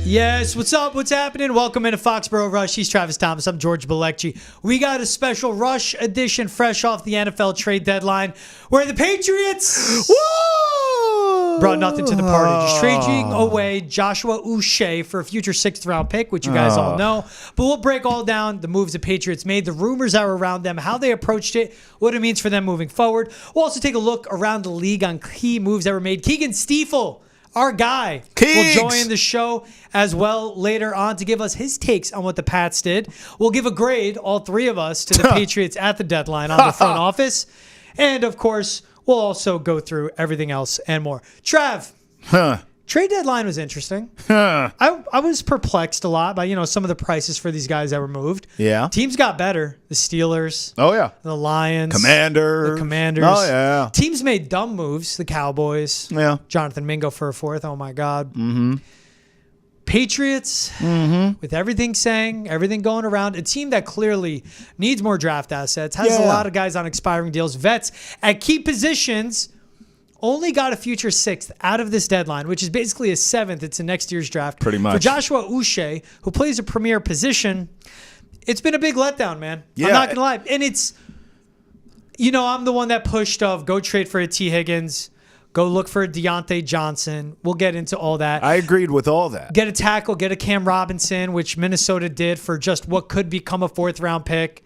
Yes, what's up? What's happening? Welcome into Foxboro Rush. He's Travis Thomas. I'm George Balekji. We got a special Rush edition fresh off the NFL trade deadline where the Patriots brought nothing to the party. Just trading away Joshua Uche for a future 6th-round pick, which you guys all know. But we'll break all down the moves the Patriots made, the rumors that were around them, how they approached it, what it means for them moving forward. We'll also take a look around the league on key moves that were made. Keagan Stiefel, our guy, will join the show as well later on to give us his takes on what the Pats did. We'll give a grade, all three of us, to the Patriots at the deadline on the front office. And, of course, we'll also go through everything else and more. Trav, trade deadline was interesting. I was perplexed a lot by, some of the prices for these guys that were moved. Yeah. Teams got better. The Steelers. Oh, yeah. The Lions. The Commanders. Oh, yeah. Teams made dumb moves. The Cowboys. Yeah. Jonathan Mingo for a 4th. Oh, my God. Mm-hmm. Patriots, with everything going around, a team that clearly needs more draft assets, has a lot of guys on expiring deals, vets at key positions, only got a future 6th out of this deadline, which is basically a 7th. It's in next year's draft. Pretty much. For Joshua Uche, who plays a premier position, it's been a big letdown, man. Yeah. I'm not going to lie. And it's, I'm the one that pushed of go trade for a T. Higgins. Go look for a Deontay Johnson. We'll get into all that. I agreed with all that. Get a tackle, get a Cam Robinson, which Minnesota did for just what could become a 4th-round pick.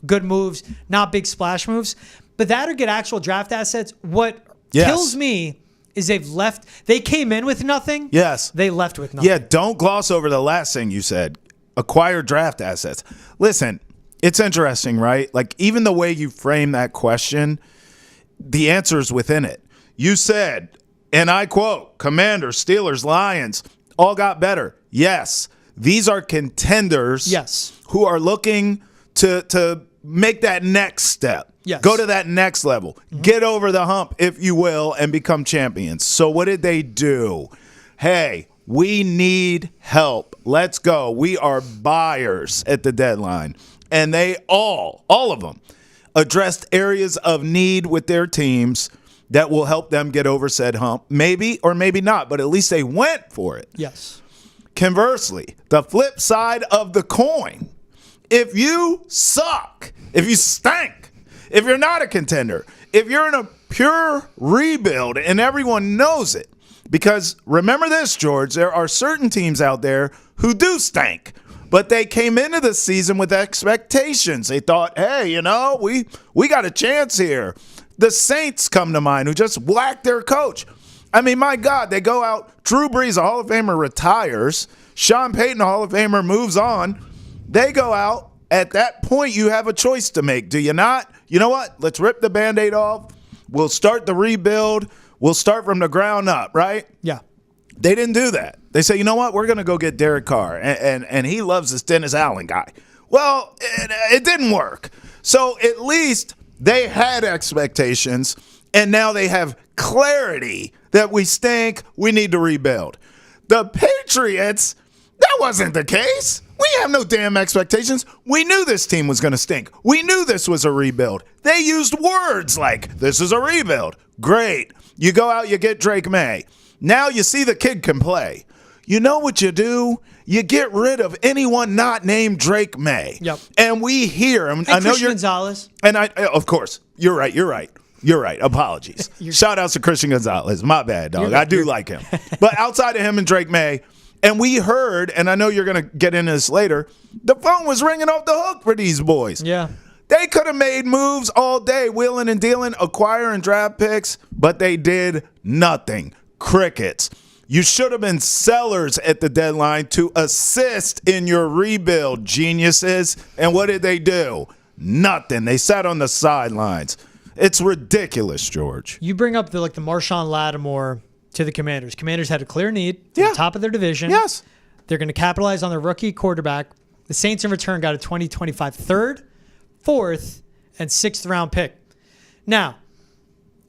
Good moves, not big splash moves. But that or get actual draft assets. What kills me is they came in with nothing. Yes. They left with nothing. Yeah, don't gloss over the last thing you said. Acquire draft assets. Listen, it's interesting, right? Like, even the way you frame that question, the answer is within it. You said, and I quote, Commanders, Steelers, Lions, all got better. Yes, these are contenders who are looking to make that next step. Yes. Go to that next level. Get over the hump, if you will, and become champions. So what did they do? Hey, we need help. Let's go. We are buyers at the deadline. And they all of them, addressed areas of need with their teams that will help them get over said hump. Maybe or maybe not, but at least they went for it. Yes. Conversely, the flip side of the coin, if you suck, if you stink, if you're not a contender, if you're in a pure rebuild and everyone knows it, because remember this, George, there are certain teams out there who do stink, but they came into the season with expectations. They thought, hey, we got a chance here. The Saints come to mind, who just whacked their coach. I mean, my God, they go out. Drew Brees, a Hall of Famer, retires. Sean Payton, a Hall of Famer, moves on. They go out. At that point, you have a choice to make, do you not? You know what? Let's rip the Band-Aid off. We'll start the rebuild. We'll start from the ground up, right? Yeah. They didn't do that. They say, you know what? We're going to go get Derek Carr, and he loves this Dennis Allen guy. Well, it didn't work. So at least they had expectations, and now they have clarity that we stink, we need to rebuild. The Patriots, that wasn't the case. We have no damn expectations. We knew this team was going to stink. We knew this was a rebuild. They used words like, this is a rebuild. Great. You go out, you get Drake May. Now you see the kid can play. You know what you do? You get rid of anyone not named Drake May. Yep. And we hear him. I know Christian Gonzalez. And of course, you're right. Apologies. Shout outs to Christian Gonzalez. My bad, dog. I do like him. But outside of him and Drake May, and we heard, and I know you're going to get into this later, the phone was ringing off the hook for these boys. Yeah. They could have made moves all day, wheeling and dealing, acquiring draft picks, but they did nothing. Crickets. You should have been sellers at the deadline to assist in your rebuild, geniuses. And what did they do? Nothing. They sat on the sidelines. It's ridiculous, George. You bring up the Marshawn Lattimore to the Commanders. Commanders had a clear need. The top of their division. Yes. They're going to capitalize on their rookie quarterback. The Saints in return got a 2025 3rd, 4th, and 6th round pick. Now,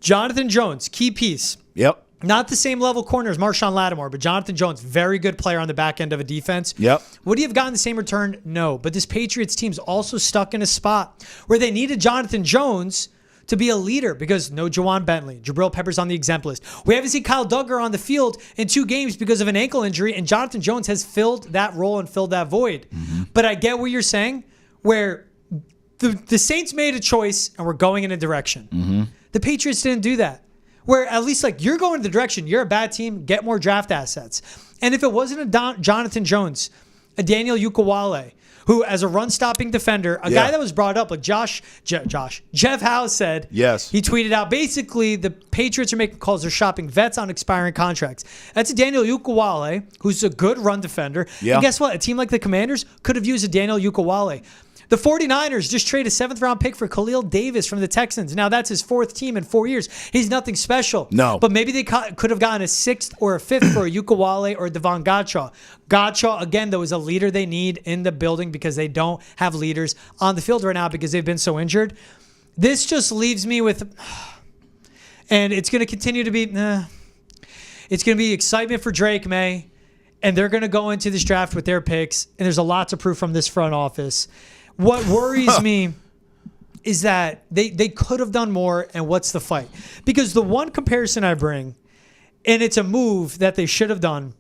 Jonathan Jones, key piece. Yep. Not the same level corner as Marshawn Lattimore, but Jonathan Jones, very good player on the back end of a defense. Yep. Would he have gotten the same return? No. But this Patriots team's also stuck in a spot where they needed Jonathan Jones to be a leader because no Juwan Bentley. Jabril Peppers on the exempt list. We haven't seen Kyle Duggar on the field in 2 games because of an ankle injury, and Jonathan Jones has filled that role and filled that void. But I get what you're saying, where the Saints made a choice and we're going in a direction. The Patriots didn't do that. Where at least like you're going in the direction, you're a bad team, get more draft assets. And if it wasn't a Jonathan Jones, a Daniel Ukawale, who as a run-stopping defender, a guy that was brought up, like Jeff Howe said, yes, he tweeted out, basically the Patriots are making calls, they're shopping vets on expiring contracts. That's a Daniel Ukawale, who's a good run defender. Yeah. And guess what? A team like the Commanders could have used a Daniel Ukawale. The 49ers just traded a 7th-round pick for Khalil Davis from the Texans. Now, that's his 4th team in 4 years. He's nothing special. No. But maybe they could have gotten a 6th or a 5th for a Ukawale or Davon Godchaux. Godchaux, again, though, is a leader they need in the building because they don't have leaders on the field right now because they've been so injured. This just leaves me with... And it's going to continue to be... It's going to be excitement for Drake May, and they're going to go into this draft with their picks, and there's a lot to prove from this front office. What worries me is that they could have done more, and what's the fight? Because the one comparison I bring, and it's a move that they should have done,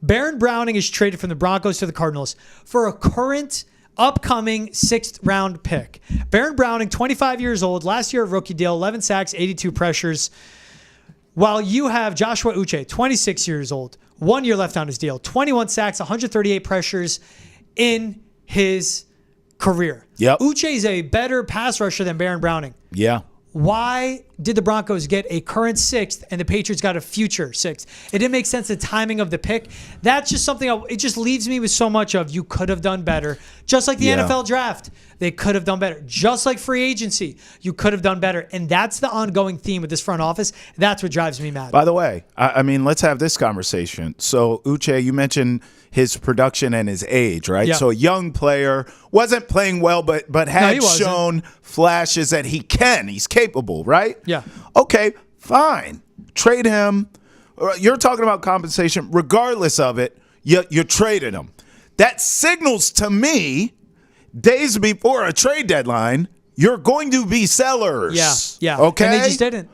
Baron Browning is traded from the Broncos to the Cardinals for a current upcoming 6th-round pick. Baron Browning, 25 years old, last year of rookie deal, 11 sacks, 82 pressures. While you have Joshua Uche, 26 years old, 1 year left on his deal, 21 sacks, 138 pressures in his career. Yep. Uche is a better pass rusher than Baron Browning. Yeah. Why did the Broncos get a current 6th and the Patriots got a future 6th? It didn't make sense, the timing of the pick. That's just something, it just leaves me with so much of you could have done better. Just like the NFL draft, they could have done better. Just like free agency, you could have done better. And that's the ongoing theme with this front office. That's what drives me mad. By the way, I mean, let's have this conversation. So, Uche, you mentioned his production and his age, right? Yeah. So a young player, wasn't playing well, but had shown flashes that he can. He's capable, right? Yeah. Okay, fine. Trade him. You're talking about compensation. Regardless of it, you traded him. That signals to me, days before a trade deadline, you're going to be sellers. Yeah. Okay? And they just didn't.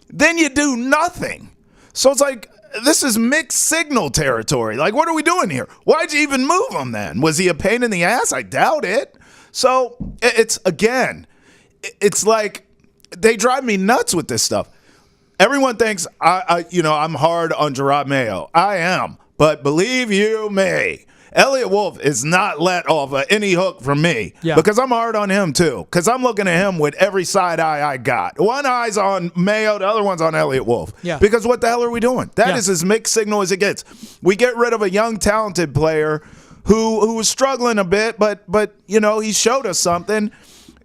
Then you do nothing. So it's like, this is mixed signal territory. Like, what are we doing here? Why'd you even move him then? Was he a pain in the ass? I doubt it. So it's like they drive me nuts with this stuff. Everyone thinks I'm hard on Gerard Mayo. I am. But believe you me, Elliot Wolf is not let off any hook from me because I'm hard on him too. Because I'm looking at him with every side eye I got. One eye's on Mayo, the other one's on Elliot Wolf. Yeah. Because what the hell are we doing? That is as mixed signal as it gets. We get rid of a young, talented player who was struggling a bit, but he showed us something.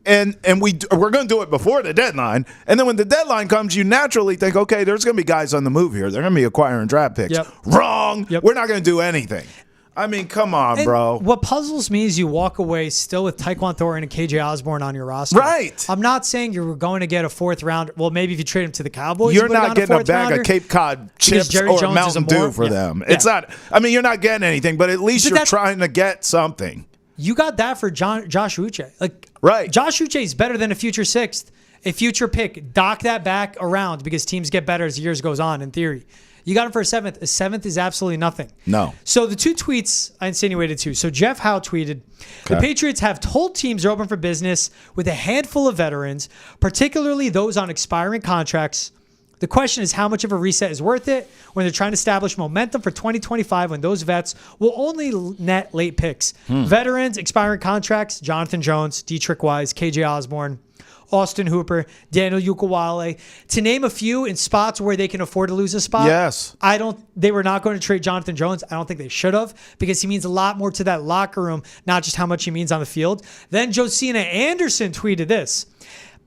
And we're going to do it before the deadline. And then when the deadline comes, you naturally think, okay, there's going to be guys on the move here. They're going to be acquiring draft picks. Yep. Wrong. Yep. We're not going to do anything. I mean, come on, bro. What puzzles me is you walk away still with Tyquan Thornton and KJ Osborne on your roster. Right. I'm not saying you were going to get a 4th round. Well, maybe if you trade him to the Cowboys, you're not getting a bag of Cape Cod chips or Jones Mountain Dew for them. It's not. I mean, you're not getting anything, but at least you're trying to get something. You got that for Josh Uche. Right. Josh Uche is better than a future 6th, a future pick. Dock that back around because teams get better as the years goes on, in theory. You got him for a 7th. A 7th is absolutely nothing. No. So the 2 tweets I insinuated too. So Jeff Howe tweeted, the Patriots have told teams are open for business with a handful of veterans, particularly those on expiring contracts. The question is how much of a reset is worth it when they're trying to establish momentum for 2025 when those vets will only net late picks. Veterans, expiring contracts, Jonathan Jones, Dietrich Wise, KJ Osborne, Austin Hooper, Daniel Ukawale, to name a few in spots where they can afford to lose a spot. Yes. They were not going to trade Jonathan Jones. I don't think they should have because he means a lot more to that locker room, not just how much he means on the field. Then Josina Anderson tweeted this.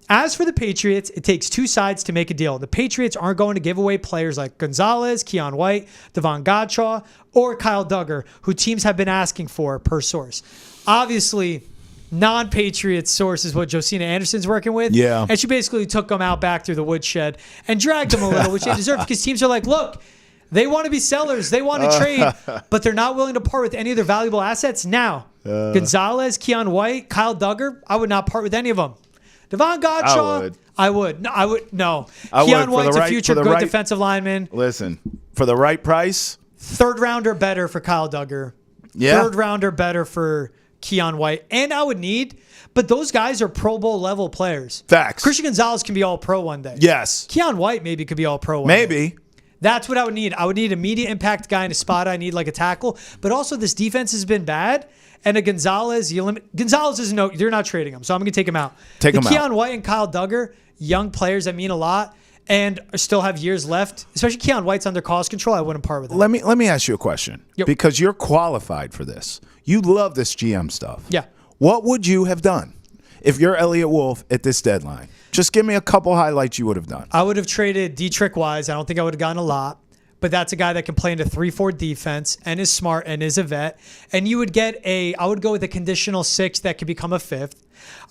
As for the Patriots, it takes 2 sides to make a deal. The Patriots aren't going to give away players like Gonzalez, Keon White, Davon Godchaux, or Kyle Duggar, who teams have been asking for per source. Obviously, non-Patriots source is what Josina Anderson's working with. Yeah. And she basically took them out back through the woodshed and dragged them a little, which they deserve because teams are like, look, they want to be sellers. They want to trade, but they're not willing to part with any of their valuable assets. Now, Gonzalez, Keon White, Kyle Duggar, I would not part with any of them. Davon Godchaux, I would. No, I would. No. I would, Keon for White's the a right- future for the good right- defensive lineman. Listen, for the right price, 3rd rounder better for Kyle Duggar. Yeah. 3rd rounder better for Keon White. And I would need, but those guys are Pro Bowl level players. facts. Christian Gonzalez can be all pro one day. Yes. Keon White maybe could be all pro one day. Maybe. That's what I would need. I would need immediate impact guy in a spot. I need like a tackle. But also this defense has been bad. And a Gonzalez, Gonzalez is you're not trading him. So I'm going to take him out. Take him out. Keon White and Kyle Duggar, young players that mean a lot and still have years left. Especially Keon White's under cost control. I wouldn't part with him. Let me ask you a question. Yep. Because you're qualified for this. You love this GM stuff. Yeah. What would you have done if you're Elliott Wolf at this deadline? Just give me a couple highlights you would have done. I would have traded Dietrich Wise. I don't think I would have gotten a lot. But that's a guy that can play into 3-4 defense and is smart and is a vet. And you would get I would go with a conditional 6th that could become a 5th.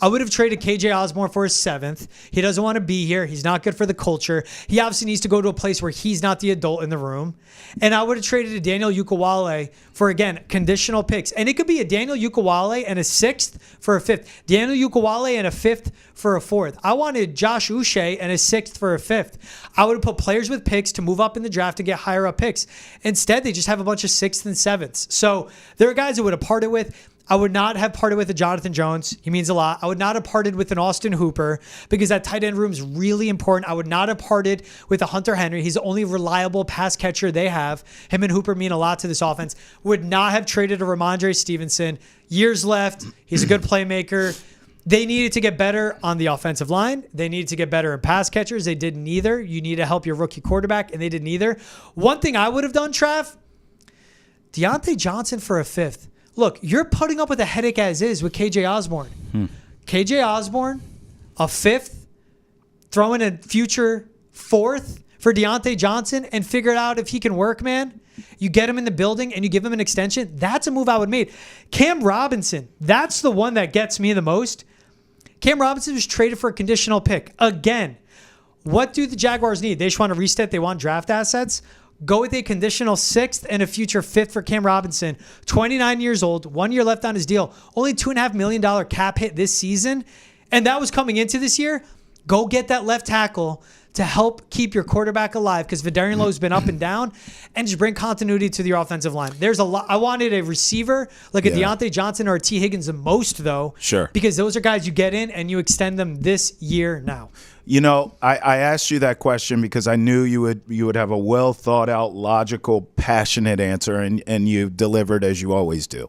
I would have traded KJ Osborne for a 7th. He doesn't want to be here. He's not good for the culture. He obviously needs to go to a place where he's not the adult in the room. And I would have traded a Daniel Ukawale for, again, conditional picks. And it could be a Daniel Ukawale and a 6th for a 5th. Daniel Ukawale and a 5th for a 4th. I wanted Josh Uche and a 6th for a 5th. I would have put players with picks to move up in the draft to get higher up picks. Instead, they just have a bunch of 6th and 7ths. So there are guys I would have parted with. I would not have parted with a Jonathan Jones. He means a lot. I would not have parted with an Austin Hooper because that tight end room is really important. I would not have parted with a Hunter Henry. He's the only reliable pass catcher they have. Him and Hooper mean a lot to this offense. Would not have traded a Ramondre Stevenson. Years left. He's a good playmaker. They needed to get better on the offensive line. They needed to get better in pass catchers. They did neither. You need to help your rookie quarterback, and they did neither. One thing I would have done, Trav, Deontay Johnson for a 5th. Look, you're putting up with a headache as is with KJ Osborne. KJ Osborne, a 5th, throw in a future 4th for Deontay Johnson and figure it out if he can work, man. You get him in the building and you give him an extension. That's a move I would have made. Cam Robinson, that's the one that gets me the most. Cam Robinson was traded for a conditional pick. Again, what do the Jaguars need? They just want to reset. They want draft assets. Go with a conditional 6th and a future 5th for Cam Robinson. 29 years old, 1 year left on his deal. Only $2.5 million cap hit this season. And that was coming into this year. Go get that left tackle to help keep your quarterback alive because Vidarian Lowe's been up and down, and just bring continuity to your offensive line. There's a lot. I wanted a receiver like a Deontay Johnson or a T. Higgins the most, though. Sure. Because those are guys you get in and you extend them this year now. You know, I asked you that question because I knew you would have a well thought out, logical, passionate answer, and you delivered as you always do.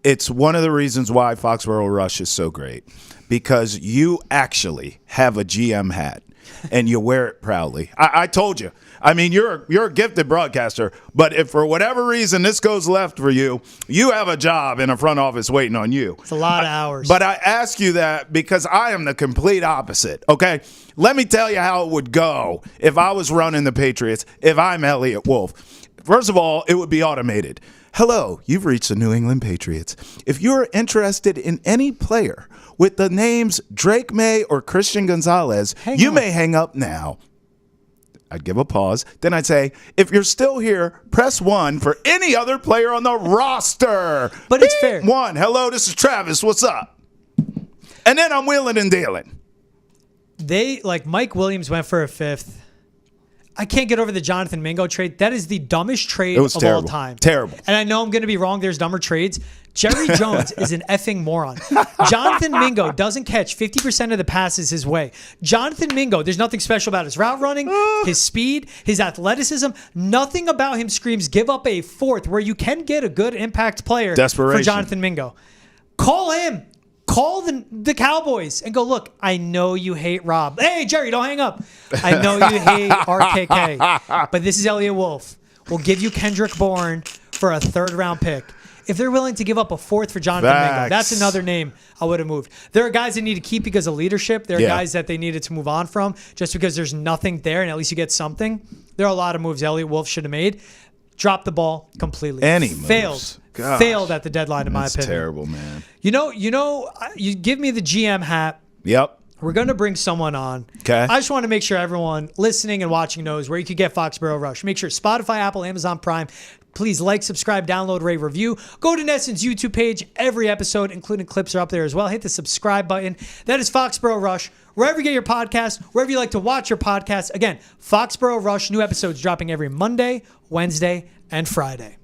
It's one of the reasons why Foxboro Rush is so great, because you actually have a GM hat and you wear it proudly. I told you. I mean, you're a gifted broadcaster, but if for whatever reason this goes left for you, you have a job in a front office waiting on you. It's a lot of hours. But I ask you that because I am the complete opposite, okay? Let me tell you how it would go if I was running the Patriots, if I'm Elliott Wolf. First of all, it would be automated. Hello, you've reached the New England Patriots. If you're interested in any player with the names Drake May or Christian Gonzalez, you may hang up now. I'd give a pause. Then I'd say, if you're still here, press 1 for any other player on the roster. But it's fair. 1. Hello, this is Travis. What's up? And then I'm wheeling and dealing. Mike Williams went for a 5th. I can't get over the Jonathan Mingo trade. That is the dumbest trade of all time. Terrible. And I know I'm going to be wrong. There's dumber trades. Jerry Jones is an effing moron. Jonathan Mingo doesn't catch 50% of the passes his way. Jonathan Mingo, there's nothing special about his route running, his speed, his athleticism. Nothing about him screams give up a 4th where you can get a good impact player for Jonathan Mingo. Call him. Call the Cowboys and go, look, I know you hate Rob. Hey, Jerry, don't hang up. I know you hate RKK, but this is Elliott Wolf. We'll give you Kendrick Bourne for a 3rd round pick. If they're willing to give up a 4th for Jonathan Mingo, that's another name I would have moved. There are guys that need to keep because of leadership. There are guys that they needed to move on from just because there's nothing there and at least you get something. There are a lot of moves Elliott Wolf should have made. Dropped the ball completely. Failed at the deadline, in my opinion. That's terrible, man. You know, you give me the GM hat. Yep. We're going to bring someone on. Okay. I just want to make sure everyone listening and watching knows where you can get Foxboro Rush. Make sure Spotify, Apple, Amazon Prime. Please like, subscribe, download, rate, review. Go to NESN's YouTube page. Every episode, including clips, are up there as well. Hit the subscribe button. That is Foxboro Rush. Wherever you get your podcast, wherever you like to watch your podcast. Again, Foxboro Rush. New episodes dropping every Monday, Wednesday, and Friday.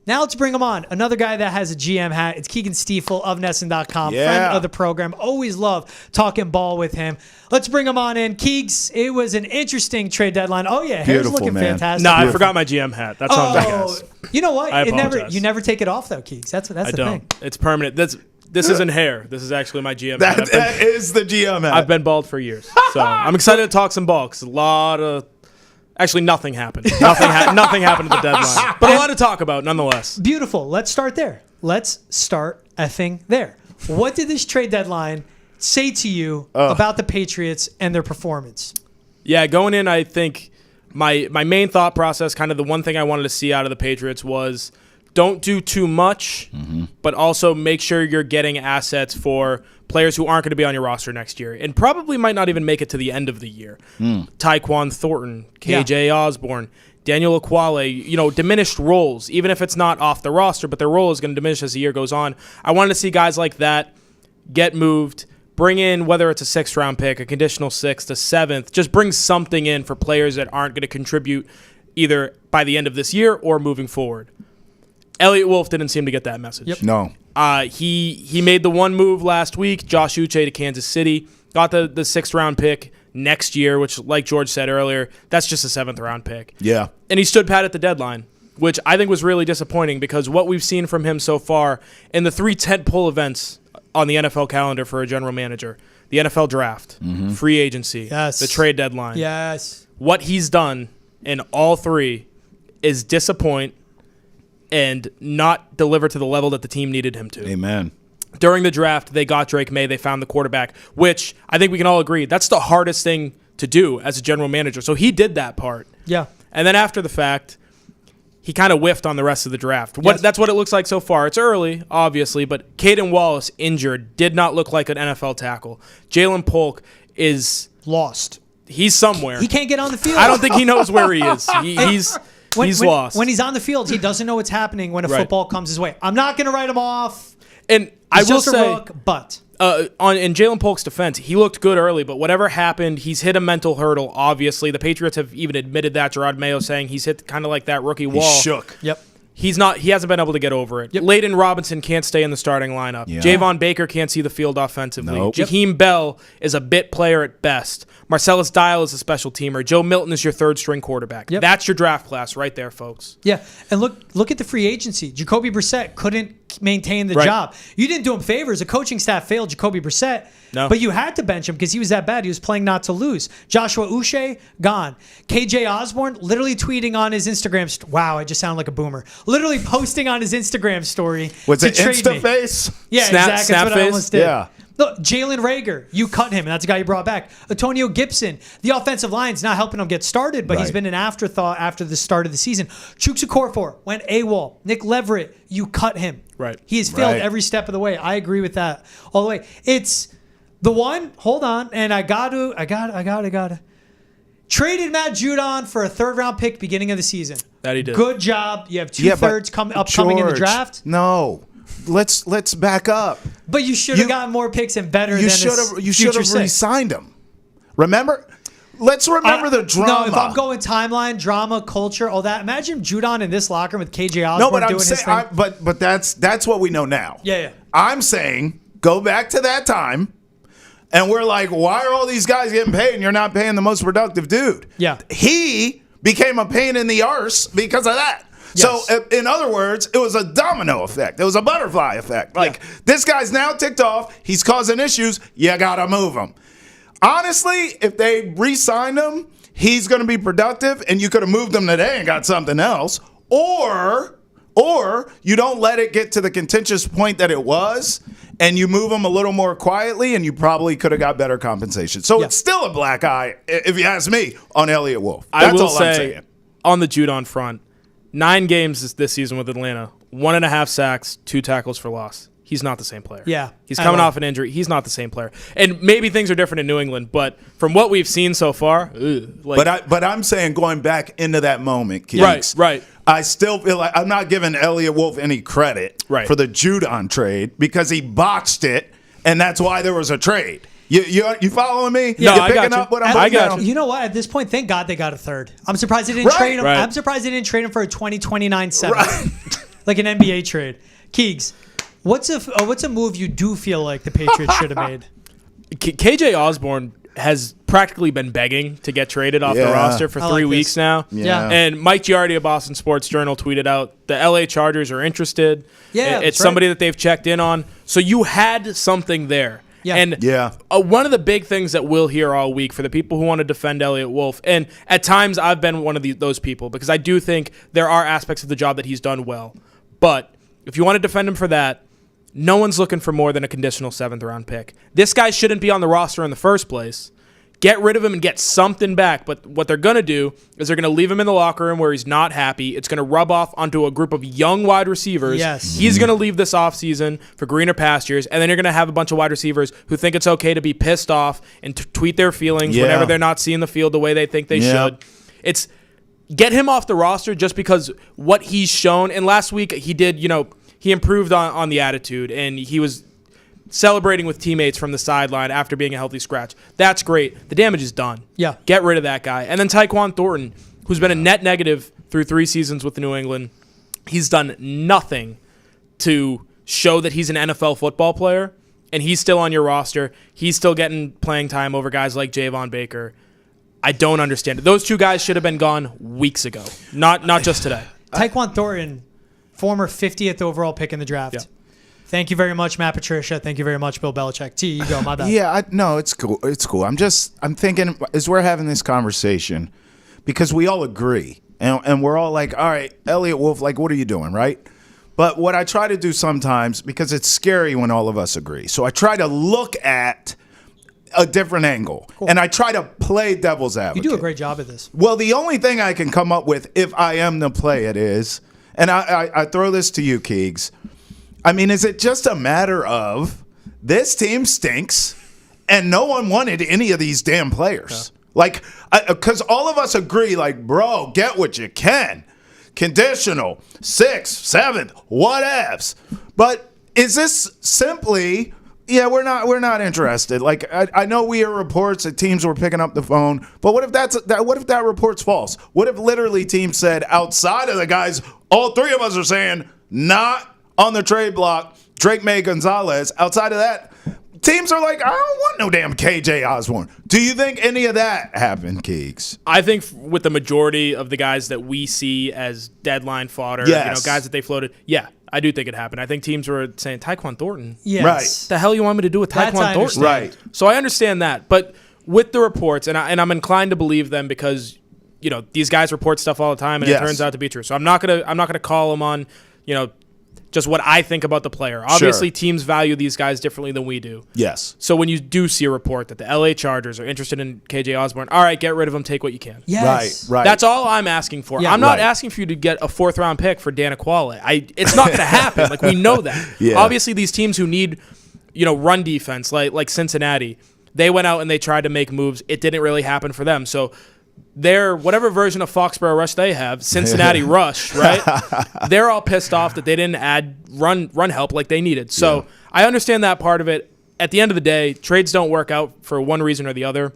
Now let's bring him on. Another guy that has a GM hat. It's Keagan Stiefel of NESN.com, friend of the program. Always love talking ball with him. Let's bring him on in. Keegs, it was an interesting trade deadline. Oh, yeah, hair's looking fantastic. No, I forgot my GM hat. That's all I'm saying. You know what? I apologize. You never take it off, though, Keegs. That's the thing. It's permanent. This isn't hair. This is actually my GM hat. That is the GM hat. I've been bald for years. So I'm excited to talk some ball because actually, nothing happened. Nothing happened at the deadline. But a lot to talk about, nonetheless. Beautiful. Let's start there. Let's start effing there. What did this trade deadline say to you about the Patriots and their performance? Yeah, going in, I think my main thought process, kind of the one thing I wanted to see out of the Patriots was don't do too much, but also make sure you're getting assets for players who aren't going to be on your roster next year and probably might not even make it to the end of the year. Tyquan Thornton, KJ Osborne, Daniel Akwale, diminished roles, even if it's not off the roster, but their role is going to diminish as the year goes on. I wanted to see guys like that get moved, bring in, whether it's a 6th-round pick, a conditional 6th, a 7th, just bring something in for players that aren't going to contribute either by the end of this year or moving forward. Elliott Wolf didn't seem to get that message. Yep. No. He made the one move last week, Josh Uche to Kansas City, got the 6th-round pick next year, which, like George said earlier, that's just a 7th-round pick. Yeah. And he stood pat at the deadline, which I think was really disappointing because what we've seen from him so far in the 3 tentpole events on the NFL calendar for a general manager, the NFL draft, free agency, the trade deadline. Yes. What he's done in all 3 is disappoint and not deliver to the level that the team needed him to. Amen. During the draft, they got Drake May. They found the quarterback, which I think we can all agree, that's the hardest thing to do as a general manager. So he did that part. Yeah. And then after the fact, he kind of whiffed on the rest of the draft. Yes. That's what it looks like so far. It's early, obviously, but Caden Wallace, injured, did not look like an NFL tackle. Jalen Polk is lost. He's somewhere. He can't get on the field. I don't think he knows where he is. He's lost. When he's on the field, he doesn't know what's happening when a football comes his way. I'm not going to write him off. And He's I will just say, a rook, but in Jalen Polk's defense, he looked good early, but whatever happened, he's hit a mental hurdle, obviously. The Patriots have even admitted that. Gerard Mayo saying he's hit kind of like that rookie wall. He shook. Yep. He hasn't been able to get over it. Yep. Layden Robinson can't stay in the starting lineup. Yeah. Javon Baker can't see the field offensively. Nope. Jaheim Bell is a bit player at best. Marcellus Dial is a special teamer. Joe Milton is your 3rd-string quarterback. Yep. That's your draft class right there, folks. Yeah, and look at the free agency. Jacoby Brissett couldn't maintain the job. You didn't do him favors. The coaching staff failed Jacoby Brissett, but you had to bench him because he was that bad. He was playing not to lose. Joshua Uche, gone. KJ Osborne, literally tweeting on his Instagram. Wow, I just sound like a boomer. Literally posting on his Instagram story Was to it trade me. Instaface? Yeah, Snap exactly. That's what I face? almost did. Yeah. Look, Jalen Reagor, you cut him, and that's the guy you brought back. Antonio Gibson, the offensive line's not helping him get started, but he's been an afterthought after the start of the season. Chukwuekorfor went AWOL. Nick Leverett, you cut him. Right. He has failed every step of the way. I agree with that all the way. It's the one, hold on, and I got to. Traded Matt Judon for a 3rd-round pick beginning of the season. That he did. Good job. You have 2/3 upcoming in the draft. No. Let's back up. But you should have gotten more picks and better You than should have re-signed him. Remember? Let's remember the drama. No, if I'm going timeline, drama, culture, all that. Imagine Judon in this locker room with KJ Osborne doing his thing. But that's what we know now. Yeah. I'm saying go back to that time, and we're like, why are all these guys getting paid and you're not paying the most productive dude? Yeah. He became a pain in the arse because of that. Yes. So, in other words, it was a domino effect. It was a butterfly effect. Like, this guy's now ticked off. He's causing issues. You got to move him. Honestly, if they re-signed him, he's going to be productive, and you could have moved him today and got something else. Or you don't let it get to the contentious point that it was, and you move him a little more quietly, and you probably could have got better compensation. So it's still a black eye, if you ask me, on Elliott Wolf. That's all I'm saying. On the Judon front, 9 games this season with Atlanta, 1.5 sacks, 2 tackles for loss. He's not the same player. Yeah. He's coming off an injury. He's not the same player. And maybe things are different in New England, but from what we've seen so far, but I'm saying going back into that moment, Keeks, right. I still feel like I'm not giving Elliott Wolf any credit for the Judon trade because he botched it, and that's why there was a trade. You following me? Yeah, You're picking up what I'm I got You know what? At this point, thank God they got a third. I'm surprised they didn't trade him. Right. I'm surprised they didn't trade him for a 2029 7th. Like an NBA trade. Keegs, what's a move you do feel like the Patriots should have made? KJ Osborne has practically been begging to get traded off the roster for 3 weeks now. Yeah. And Mike Giardi of Boston Sports Journal tweeted out the LA Chargers are interested. Yeah, it's somebody that they've checked in on. So you had something there. Yeah. And one of the big things that we'll hear all week for the people who want to defend Elliott Wolf, and at times I've been one of those people because I do think there are aspects of the job that he's done well. But if you want to defend him for that, no one's looking for more than a conditional 7th-round pick. This guy shouldn't be on the roster in the first place. Get rid of him and get something back. But what they're going to do is they're going to leave him in the locker room where he's not happy. It's going to rub off onto a group of young wide receivers. Yes. He's going to leave this offseason for greener pastures, and then you're going to have a bunch of wide receivers who think it's okay to be pissed off and tweet their feelings whenever they're not seeing the field the way they think they should. It's get him off the roster just because what he's shown. And last week he did, he improved on the attitude, and he was celebrating with teammates from the sideline after being a healthy scratch. That's great. The damage is done. Yeah. Get rid of that guy. And then Tyquan Thornton, who's been a net negative through 3 seasons with New England. He's done nothing to show that he's an NFL football player, and he's still on your roster. He's still getting playing time over guys like Javon Baker. I don't understand it. Those 2 guys should have been gone weeks ago, not just today. Tyquan Thornton, former 50th overall pick in the draft. Yeah. Thank you very much, Matt Patricia. Thank you very much, Bill Belichick. T, you go. My bad. Yeah, no, it's cool. It's cool. I'm thinking as we're having this conversation, because we all agree, and we're all like, all right, Elliott Wolf, like, what are you doing, right? But what I try to do sometimes, because it's scary when all of us agree, so I try to look at a different angle, and I try to play devil's advocate. You do a great job at this. Well, the only thing I can come up with, if I am to play it, is, and I throw this to you, Keegs. I mean, is it just a matter of this team stinks and no one wanted any of these damn players? Yeah. Like, because all of us agree, like, bro, get what you can. Conditional, 6th, 7th, whatevs. But is this simply, we're not interested. Like, I know we hear reports that teams were picking up the phone, but what if that report's false? What if literally teams said, outside of the guys, all 3 of us are saying, not on the trade block, Drake May Gonzalez. Outside of that, teams are like, I don't want no damn KJ Osborne. Do you think any of that happened, Keegs? I think with the majority of the guys that we see as deadline fodder, guys that they floated, I do think it happened. I think teams were saying, Tyquan Thornton? Yes. Right. The hell you want me to do with Tyquan Thornton? Right. So I understand that. But with the reports, and I'm inclined to believe them because, these guys report stuff all the time, and it turns out to be true. So I'm not gonna call them on, just what I think about the player. Obviously, teams value these guys differently than we do. Yes. So when you do see a report that the LA Chargers are interested in KJ Osborne, all right, get rid of him, take what you can. Yes. Right. That's all I'm asking for. Yeah. I'm not asking for you to get a 4th-round pick for Dan Aquale. It's not going to happen. Like, we know that. Yeah. Obviously, these teams who need, run defense, like Cincinnati, they went out and they tried to make moves. It didn't really happen for them. So their whatever version of Foxboro Rush they have, Cincinnati Rush, right? They're all pissed off that they didn't add run help like they needed. So I understand that part of it. At the end of the day, trades don't work out for one reason or the other.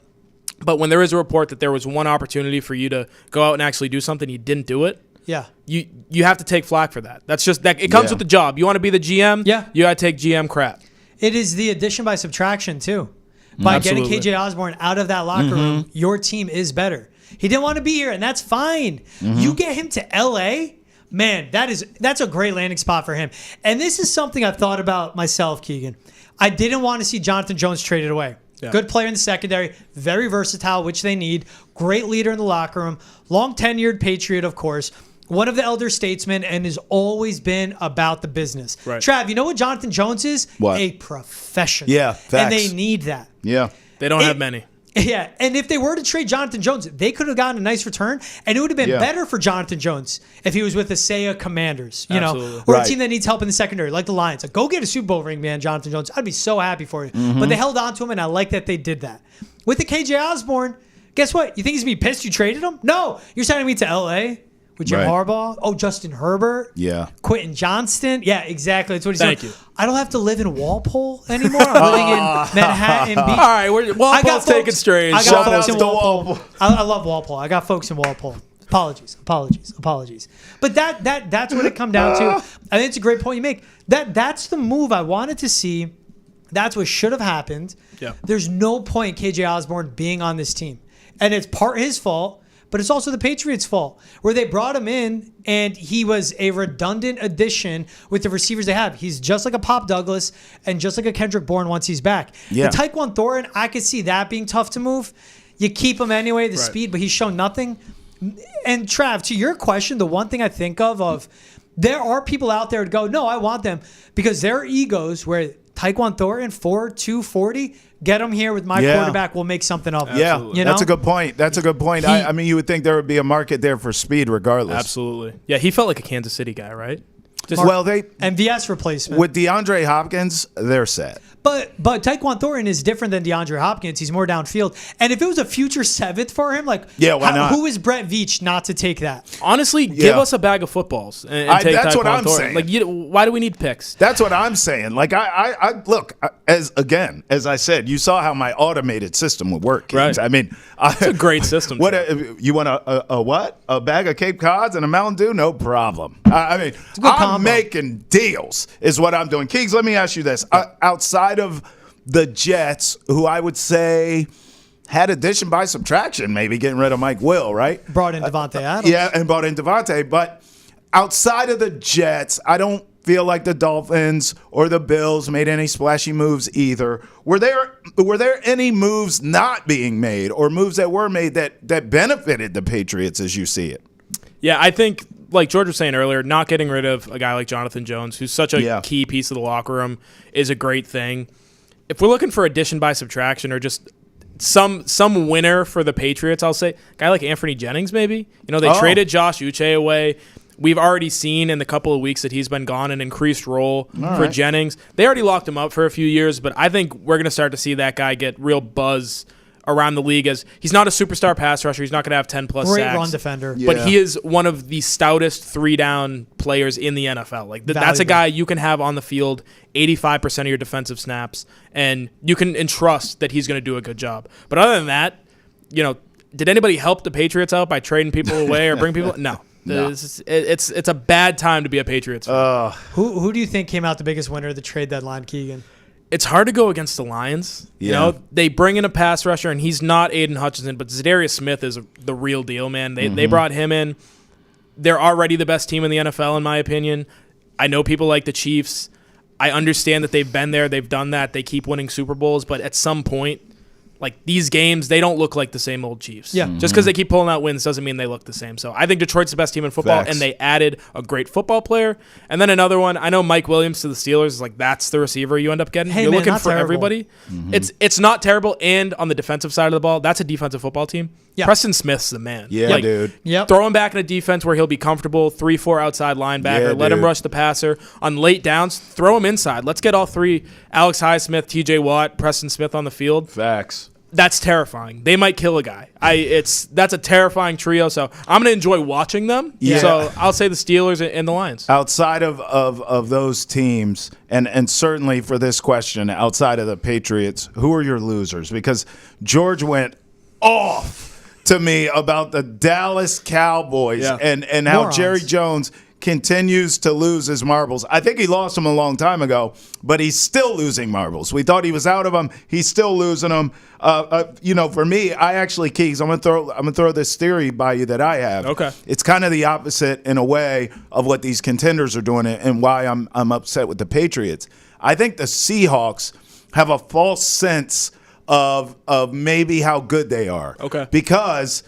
But when there is a report that there was one opportunity for you to go out and actually do something, you didn't do it. Yeah. You have to take flack for that. That's just that. It comes with the job. You want to be the GM? Yeah. You got to take GM crap. It is the addition by subtraction too. By getting KJ Osborne out of that locker room, your team is better. He didn't want to be here, and that's fine. You get him to LA, man, that's a great landing spot for him. And this is something I've thought about myself, Keegan. I didn't want to see Jonathan Jones traded away. Yeah. Good player in the secondary, very versatile, which they need. Great leader in the locker room. Long tenured Patriot, of course. One of the elder statesmen, and has always been about the business. Right. Trav, you know what Jonathan Jones is? What? A professional. Yeah, facts. And they need that. Yeah. They don't have many. Yeah, and if they were to trade Jonathan Jones, they could have gotten a nice return, and it would have been better for Jonathan Jones if he was with the Seiya Commanders, know, or a team that needs help in the secondary, like the Lions. Like, go get a Super Bowl ring, man, Jonathan Jones. I'd be so happy for you. But they held on to him, and I like that they did that. With the KJ Osborne, guess what? You think he's going to be pissed you traded him? No. You're sending me to L.A. with Jim Harbaugh. Oh, Justin Herbert. Yeah. Quentin Johnston. Yeah, exactly. That's what he's Thank doing. you. I don't have to live in Walpole anymore. I'm living in Manhattan Beach. All right, Walpole's taking strange. I got Shout folks out in to Walpole. Walpole. I love Walpole. I got folks in Walpole. Apologies. But that's what it come down to. I think it's a great point you make. That's the move I wanted to see. That's what should have happened. Yeah. There's no point in KJ Osborne being on this team. And it's part his fault, but it's also the Patriots' fault, where they brought him in and he was a redundant addition with the receivers they have. He's just like a Pop Douglas and just like a Kendrick Bourne once he's back. Yeah. The Tyquan Thornton, I could see that being tough to move. You keep him anyway, the speed, but he's shown nothing. And Trav, to your question, the one thing I think of there are people out there to go, no, I want them, because their egos where Tyquan Thornton, 4'2", 240, get him here with my quarterback, we'll make something of him. Yeah, you know? that's a good point. I mean, you would think there would be a market there for speed regardless. Absolutely. Yeah, he felt like a Kansas City guy, right? MVS replacement. With DeAndre Hopkins, they're set. But Tyquan Thornton is different than DeAndre Hopkins. He's more downfield. And if it was a future 7th for him, like, why not? Who is Brett Veach not to take that? Honestly, give us a bag of footballs and take that's Tyquan what I'm Thornton. saying. Like, why do we need picks? That's what I'm saying. Like, I look, as I said, you saw how my automated system would work. Kids. Right. I mean, it's a great system. What you want a what? A bag of Cape Cods and a Mountain Dew? No problem. I mean, I'm making deals is what I'm doing. Keegs, let me ask you this. Outside of the Jets, who I would say had addition by subtraction, maybe getting rid of Mike Will, right? Brought in Devontae Adams. Yeah, and brought in Devontae. But outside of the Jets, I don't feel like the Dolphins or the Bills made any splashy moves either. Were there any moves not being made or moves that were made that benefited the Patriots as you see it? Yeah, I think, like George was saying earlier, not getting rid of a guy like Jonathan Jones, who's such a key piece of the locker room, is a great thing. If we're looking for addition by subtraction or just some winner for the Patriots, I'll say a guy like Anthony Jennings maybe. You know, they traded Josh Uche away. We've already seen in the couple of weeks that he's been gone an increased role for Jennings. They already locked him up for a few years, but I think we're going to start to see that guy get real buzz around the league, as he's not a superstar pass rusher. He's not going to have 10-plus sacks. Great run defender. But he is one of the stoutest three-down players in the NFL. Like that's a guy you can have on the field 85% of your defensive snaps, and you can entrust that he's going to do a good job. But other than that, you know, did anybody help the Patriots out by trading people away or bring people? No. It's a bad time to be a Patriots fan. Who do you think came out the biggest winner of the trade deadline, Keegan? It's hard to go against the Lions. You know, they bring in a pass rusher, and he's not Aiden Hutchinson, but Zadarius Smith is the real deal, man. They brought him in. They're already the best team in the NFL, in my opinion. I know people like the Chiefs. I understand that they've been there. They've done that. They keep winning Super Bowls, but at some point, like these games, they don't look like the same old Chiefs. Yeah. Just because they keep pulling out wins doesn't mean they look the same. So I think Detroit's the best team in football, and they added a great football player. And then another one, I know Mike Williams to the Steelers is like, that's the receiver you end up getting. Hey, You're man, looking not for terrible. everybody. It's not terrible. And on the defensive side of the ball, that's a defensive football team. Yeah. Preston Smith's the man. Yeah, dude. Yep. Throw him back in a defense where he'll be comfortable, 3-4 outside linebacker. Let him rush the passer. On late downs, throw him inside. Let's get all three, Alex Highsmith, TJ Watt, Preston Smith on the field. Facts. That's terrifying. They might kill a guy. That's a terrifying trio. So I'm gonna enjoy watching them. Yeah. So I'll say the Steelers and the Lions. Outside of those teams, and certainly for this question, outside of the Patriots, who are your losers? Because George went off to me about the Dallas Cowboys and how Morons. Jerry Jones continues to lose his marbles. I think he lost them a long time ago, but he's still losing marbles. We thought he was out of them. He's still losing them. You know, for me, I actually, Keys, I'm gonna throw this theory by you that I have. Okay. It's kind of the opposite in a way of what these contenders are doing and why I'm upset with the Patriots. I think the Seahawks have a false sense of maybe how good they are. Okay. Because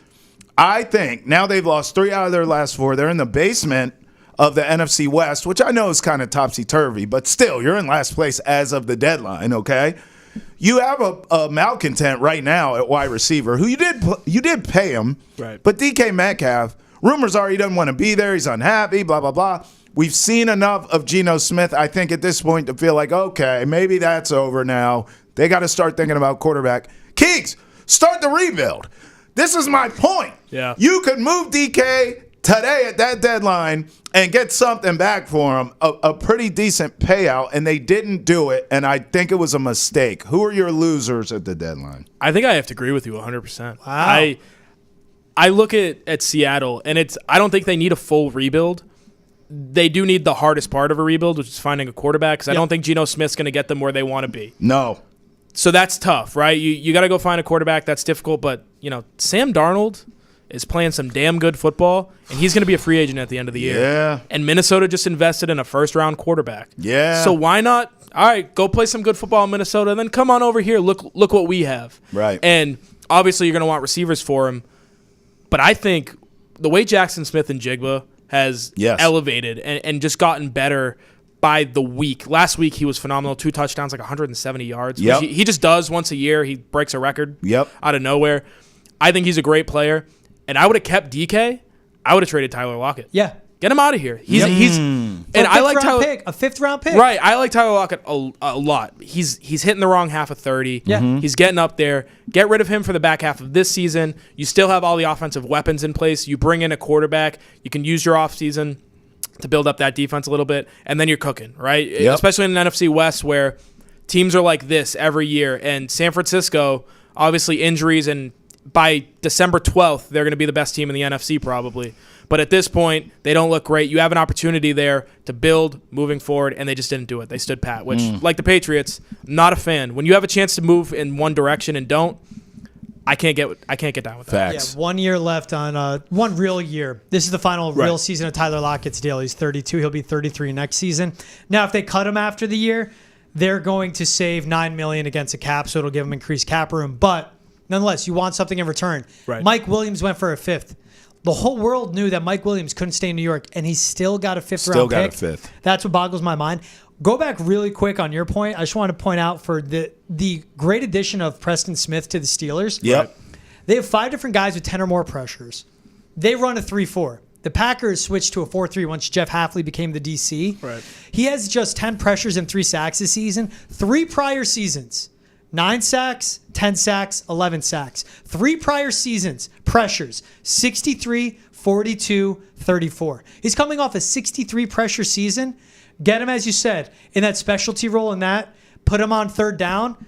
I think now they've lost 3 out of their last 4. They're in the basement of the NFC West, which I know is kind of topsy-turvy, but still, you're in last place as of the deadline, okay? You have a malcontent right now at wide receiver who you did pay him, right? But DK Metcalf, rumors are he doesn't want to be there. He's unhappy. Blah blah blah. We've seen enough of Geno Smith, I think, at this point to feel like, okay, maybe that's over now. They got to start thinking about quarterback. Keeks, start the rebuild. This is my point. Yeah. You could move DK today at that deadline and get something back for him, a pretty decent payout, and they didn't do it, and I think it was a mistake. Who are your losers at the deadline? I think I have to agree with you 100%. Wow. I look at Seattle, and I don't think they need a full rebuild. They do need the hardest part of a rebuild, which is finding a quarterback, because I don't think Geno Smith's going to get them where they want to be. No. So that's tough, right? You got to go find a quarterback. That's difficult, but Sam Darnold is playing some damn good football, and he's going to be a free agent at the end of the year. Yeah. And Minnesota just invested in a first-round quarterback. Yeah. So why not? All right, go play some good football in Minnesota, and then come on over here. Look what we have. Right. And obviously you're going to want receivers for him, but I think the way Jackson Smith and Jigba has elevated and just gotten better by the week. Last week he was phenomenal. 2 touchdowns, like 170 yards. Yep. He just does once a year. He breaks a record out of nowhere. I think he's a great player. And I would have kept DK. I would have traded Tyler Lockett. Yeah. Get him out of here. He's and I like Tyler. A 5th-round pick. Right. I like Tyler Lockett a lot. He's hitting the wrong half of 30. Yeah. He's getting up there. Get rid of him for the back half of this season. You still have all the offensive weapons in place. You bring in a quarterback. You can use your offseason to build up that defense a little bit, and then you're cooking, right? Yep. Especially in the NFC West where teams are like this every year. And San Francisco, obviously injuries, and by December 12th, they're going to be the best team in the NFC probably. But at this point, they don't look great. You have an opportunity there to build moving forward, and they just didn't do it. They stood pat, which, like the Patriots, not a fan. When you have a chance to move in one direction and don't, I can't get down with that. Facts. Yeah, 1 year left on one real year. This is the final real season of Tyler Lockett's deal. He's 32. He'll be 33 next season. Now, if they cut him after the year, they're going to save $9 million against the cap, so it'll give them increased cap room. But nonetheless, you want something in return. Right. Mike Williams went for a 5th. The whole world knew that Mike Williams couldn't stay in New York, and he still got a 5th round pick. Still got a 5th. That's what boggles my mind. Go back really quick on your point. I just want to point out for the great addition of Preston Smith to the Steelers. Yep. They have 5 different guys with 10 or more pressures. They run a 3-4. The Packers switched to a 4-3 once Jeff Hafley became the DC. Right. He has just 10 pressures and 3 sacks this season. 3 prior seasons, 9 sacks, 10 sacks, 11 sacks. 3 prior seasons, pressures, 63, 42, 34. He's coming off a 63 pressure season. Get him, as you said, in that specialty role in that. Put him on 3rd down.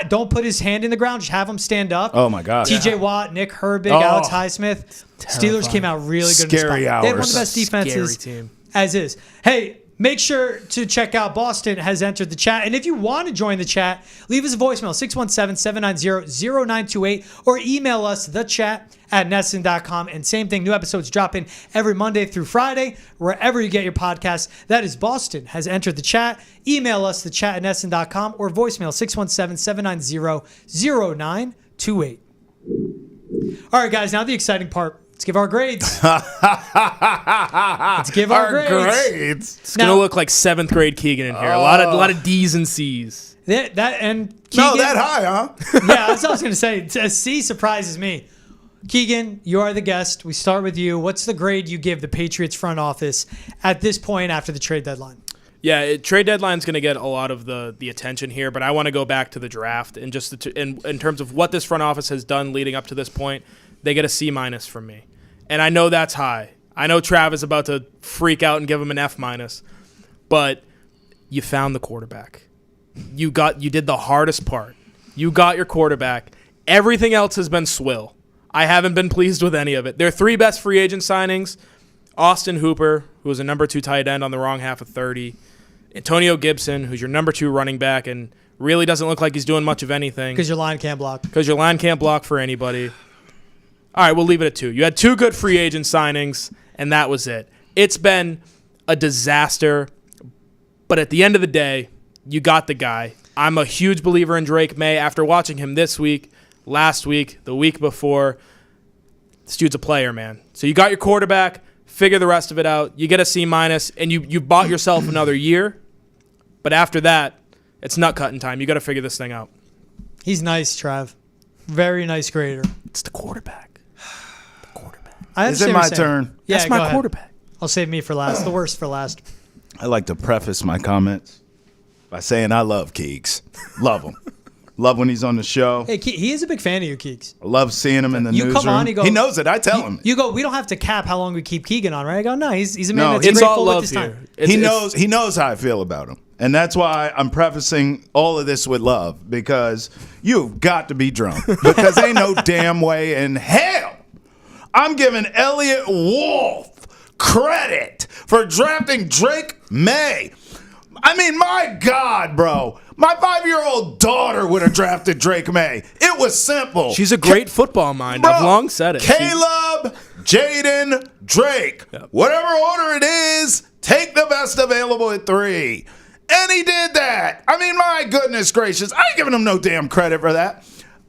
Don't put his hand in the ground. Just have him stand up. Oh, my gosh. T.J. Watt, Nick Herbig, Alex Highsmith. Steelers came out really good. Scary in the spot. They have one of hours. the best defenses Scary team. as is. Hey, make sure to check out Boston has entered the chat. And if you want to join the chat, leave us a voicemail, 617-790-0928, or email us, thechat@nesn.com. And same thing, new episodes drop in every Monday through Friday, wherever you get your podcasts. That is Boston has entered the chat. Email us, thechat@nesn.com, or voicemail, 617-790-0928. All right, guys, now the exciting part. Let's give our grades. Let's give our grades. It's going to look like 7th grade Keagan in here. A lot of D's and C's. That and Keagan, No, that high, huh? Yeah, that's what I was going to say. A C surprises me. Keagan, you are the guest. We start with you. What's the grade you give the Patriots front office at this point after the trade deadline? Yeah, trade deadline's going to get a lot of the attention here, but I want to go back to the draft and just in terms of what this front office has done leading up to this point. They get a C- from me. And I know that's high. I know Trav is about to freak out and give him an F-, but you found the quarterback. You did the hardest part. You got your quarterback. Everything else has been swill. I haven't been pleased with any of it. Their 3 best free agent signings, Austin Hooper, who was a number 2 tight end on the wrong half of 30, Antonio Gibson, who's your number 2 running back and really doesn't look like he's doing much of anything. Because your line can't block. Because your line can't block for anybody. All right, we'll leave it at 2. You had 2 good free agent signings, and that was it. It's been a disaster, but at the end of the day, you got the guy. I'm a huge believer in Drake May. After watching him this week, last week, the week before, this dude's a player, man. So you got your quarterback, figure the rest of it out. You get a C-, and you bought yourself another year, but after that, it's nut cutting time. You got to figure this thing out. He's nice, Trav. Very nice grader. It's the quarterback. Is it my turn? Yeah, That's go my ahead. quarterback. I'll save me for last. The worst for last. I like to preface my comments by saying I love Keegs. Love him. Love when he's on the show. Hey, he is a big fan of you, Keeks. I love seeing him in the You newsroom. come on, you go- he knows it. I tell him. You go, we don't have to cap how long we keep Keegan on, right? I go, no, he's a man No, that's It's grateful all with love his here. time. He knows how I feel about him. And that's why I'm prefacing all of this with love, because you've got to be drunk. Because ain't no damn way in hell I'm giving Elliott Wolf credit for drafting Drake May. I mean, my God, bro. My 5-year-old daughter would have drafted Drake May. It was simple. She's a great football mind. Bro, I've long said it. Caleb, Jaden, Drake. Yep. Whatever order it is, take the best available at 3. And he did that. I mean, my goodness gracious. I ain't giving him no damn credit for that.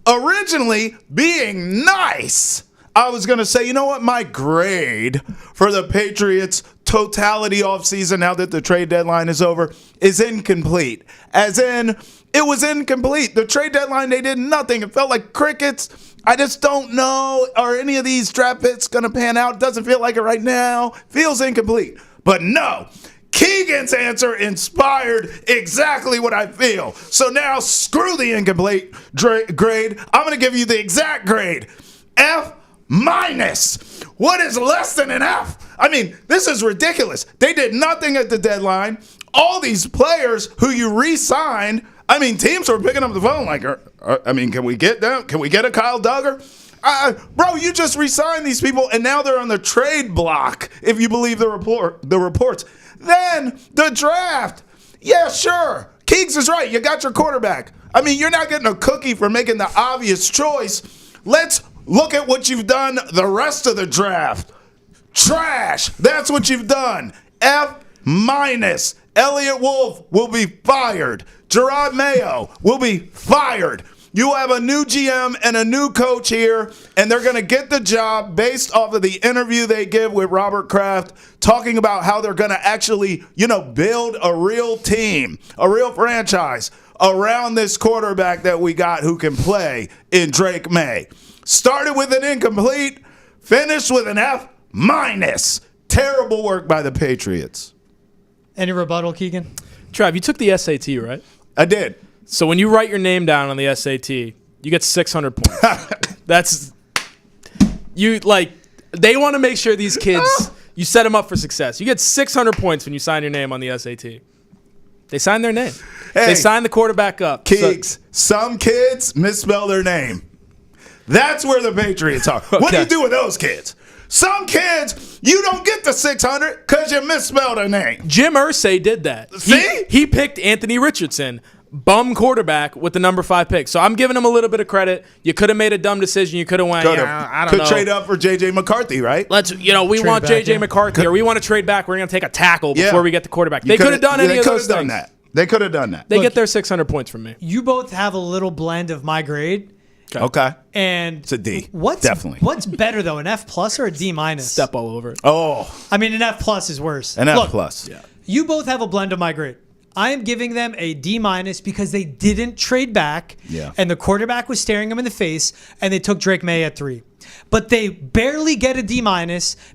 Originally, being nice, I was going to say, you know what? My grade for the Patriots' totality offseason, now that the trade deadline is over, is incomplete. As in, it was incomplete. The trade deadline, they did nothing. It felt like crickets. I just don't know. Are any of these draft picks going to pan out? Doesn't feel like it right now. Feels incomplete. But no. Keegan's answer inspired exactly what I feel. So now, screw the incomplete grade. I'm going to give you the exact grade. F-. What is less than an F? I mean, this is ridiculous. They did nothing at the deadline. All these players who you re-signed, I mean, teams were picking up the phone like, can we get them? Can we get a Kyle Duggar? Bro, you just re-signed these people, and now they're on the trade block, if you believe the reports. Then the draft. Yeah, sure. Keegs is right. You got your quarterback. I mean, you're not getting a cookie for making the obvious choice. Let's look at what you've done the rest of the draft. Trash. That's what you've done. F-. Elliott Wolf will be fired. Gerard Mayo will be fired. You have a new GM and a new coach here, and they're going to get the job based off of the interview they give with Robert Kraft, talking about how they're going to actually, build a real team, a real franchise around this quarterback that we got who can play in Drake May. Started with an incomplete, finished with an F-. Terrible work by the Patriots. Any rebuttal, Keegan? Trav, you took the SAT, right? I did. So when you write your name down on the SAT, you get 600 points. They want to make sure these kids, you set them up for success. You get 600 points when you sign your name on the SAT. They signed their name. Hey, they signed the quarterback up. Keegs, some kids misspell their name. That's where the Patriots are. Okay. What do you do with those kids? Some kids, you don't get the 600 because you misspelled a name. Jim Irsay did that. See? He picked Anthony Richardson, bum quarterback, with the number 5 pick. So I'm giving him a little bit of credit. You could have made a dumb decision. You could have went, I don't know. Could trade up for J.J. McCarthy, right? We want J.J. McCarthy, or we want to trade back. We're going to take a tackle before we get the quarterback. They could have done any of those things. They could have done that. They get their 600 points from me. You both have a little blend of my grade. Okay. And it's a D. Definitely. What's better though, an F+ or a D-? Step all over it. Oh. I mean, an F+ is worse. An F+. Yeah. You both have a blend of my grade. I am giving them a D- because they didn't trade back. Yeah. And the quarterback was staring them in the face, and they took Drake May at 3. But they barely get a D-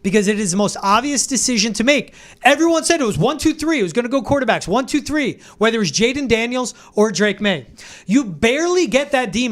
because it is the most obvious decision to make. Everyone said it was 1, 2, 3. It was going to go quarterbacks 1, 2, 3, whether it was Jaden Daniels or Drake May. You barely get that D-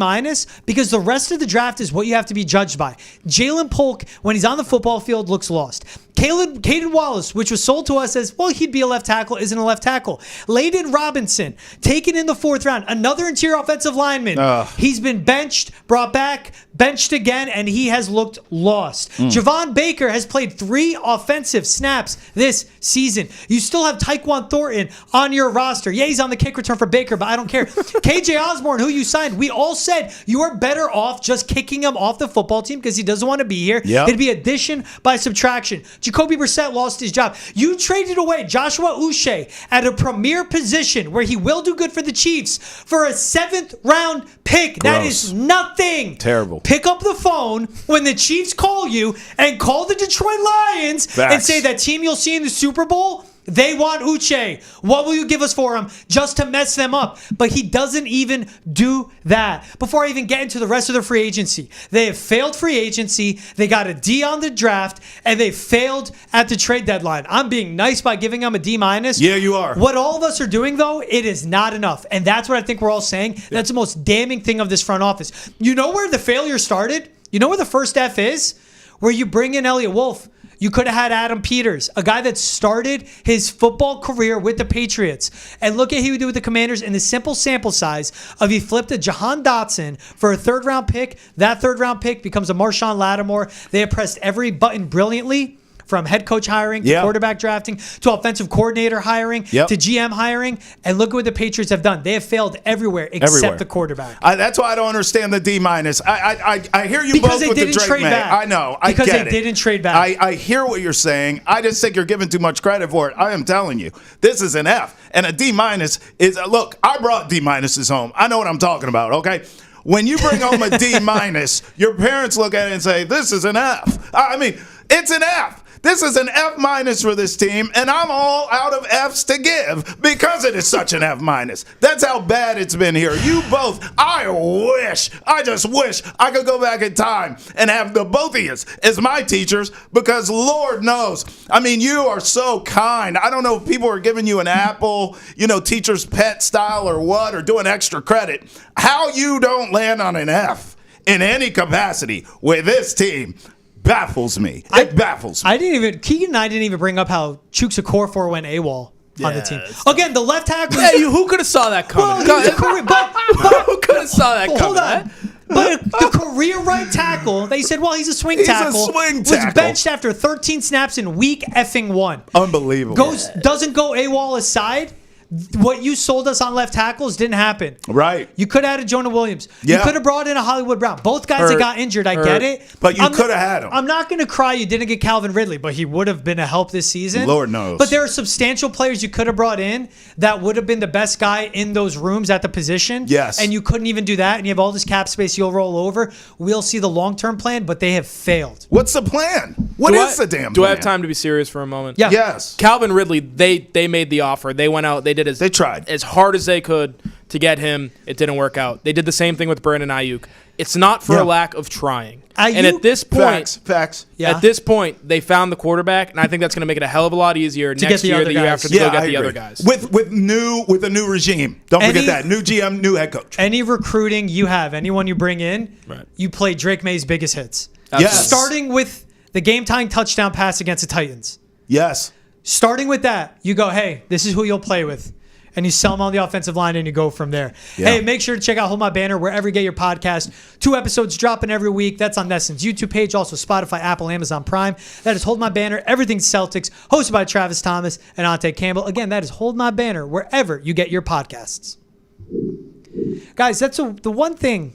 because the rest of the draft is what you have to be judged by. Jalen Polk, when he's on the football field, looks lost. Caden Wallace, which was sold to us as, well, he'd be a left tackle, isn't a left tackle. Layden Robinson, taken in the 4th round, another interior offensive lineman. He's been benched, brought back, benched again, and he has looked lost. Javon Baker has played 3 offensive snaps this season. You still have Tyquan Thornton on your roster. Yeah, he's on the kick return for Baker, but I don't care. KJ Osborne, who you signed, we all said you are better off just kicking him off the football team because he doesn't want to be here. Yep. It'd be addition by subtraction. Jacoby Brissett lost his job. You traded away Joshua Uche at a premier position where he will do good for the Chiefs for a 7th round pick. Gross. That is nothing. Terrible. Pick up the phone when the Chiefs call you and call the Detroit Lions and say that team you'll see in the Super Bowl, They want Uche. What will you give us for him just to mess them up? But he doesn't even do that. Before I even get into the rest of the free agency, they have failed free agency. They got a D on the draft, and they failed at the trade deadline. I'm being nice by giving them a D-. Yeah, you are. What all of us are doing, though, it is not enough. And that's what I think we're all saying. That's the most damning thing of this front office. You know where the failure started? You know where the first F is? Where you bring in Elliott Wolf. You could have had Adam Peters, a guy that started his football career with the Patriots. And look at what he would do with the Commanders in the simple sample size of he flipped a Jahan Dotson for a third-round pick. That third-round pick becomes a Marshawn Lattimore. They have pressed every button brilliantly, from head coach hiring to quarterback drafting to offensive coordinator hiring to GM hiring. And look at what the Patriots have done. They have failed everywhere except the quarterback. That's why I don't understand the D-. I hear you because both with the Drake May. I know. I because get they it. didn't trade back. I hear what you're saying. I just think you're giving too much credit for it. I am telling you, this is an F. And a D- is, look, I brought D-minuses home. I know what I'm talking about, okay? When you bring home a D-, your parents look at it and say, this is an F. I mean, it's an F. This is an F- for this team, and I'm all out of Fs to give because it is such an F-. That's how bad it's been here. You both, I just wish I could go back in time and have the both of you as my teachers because Lord knows, I mean, you are so kind. I don't know if people are giving you an apple, teacher's pet style or what, or doing extra credit. How you don't land on an F in any capacity with this team baffles me. It baffles me. Keegan and I didn't even bring up how Chukwuekorfor went AWOL on the team. Again, the left tackle. Hey, who could have saw that coming? Who could have saw that coming? Hold on. But the career right tackle, they said, well, he's a swing tackle. Was benched after 13 snaps in week effing 1. Unbelievable. Doesn't go AWOL aside. What you sold us on left tackles didn't happen. Right. You could have added Jonah Williams. You could have brought in a Hollywood Brown. Both guys that got injured, I get it. But you could have had him. I'm not going to cry you didn't get Calvin Ridley, but he would have been a help this season. Lord knows. But there are substantial players you could have brought in that would have been the best guy in those rooms at the position. Yes. And you couldn't even do that, and you have all this cap space you'll roll over. We'll see the long-term plan, but they have failed. What's the plan? What is the damn plan? Do I have time to be serious for a moment? Yeah. Yes. Calvin Ridley, they made the offer. They went out. They tried as hard as they could to get him. It didn't work out. They did the same thing with Brandon Ayuk. It's not for a lack of trying. And at this point, facts. Yeah. At this point, they found the quarterback, and I think that's going to make it a hell of a lot easier next year, the year after, to go get the other guys. With a new regime. Don't forget that. New GM, new head coach. Any recruiting you have, anyone you bring in, you play Drake May's biggest hits. Yes. Starting with the game-tying touchdown pass against the Titans. Yes. Starting with that, you go, hey, this is who you'll play with. And you sell them on the offensive line, and you go from there. Yeah. Hey, make sure to check out Hold My Banner wherever you get your podcast. 2 episodes dropping every week. That's on NESN's YouTube page, also Spotify, Apple, Amazon Prime. That is Hold My Banner, Everything Celtics, hosted by Travis Thomas and Ante Campbell. Again, that is Hold My Banner wherever you get your podcasts. Guys, that's the one thing,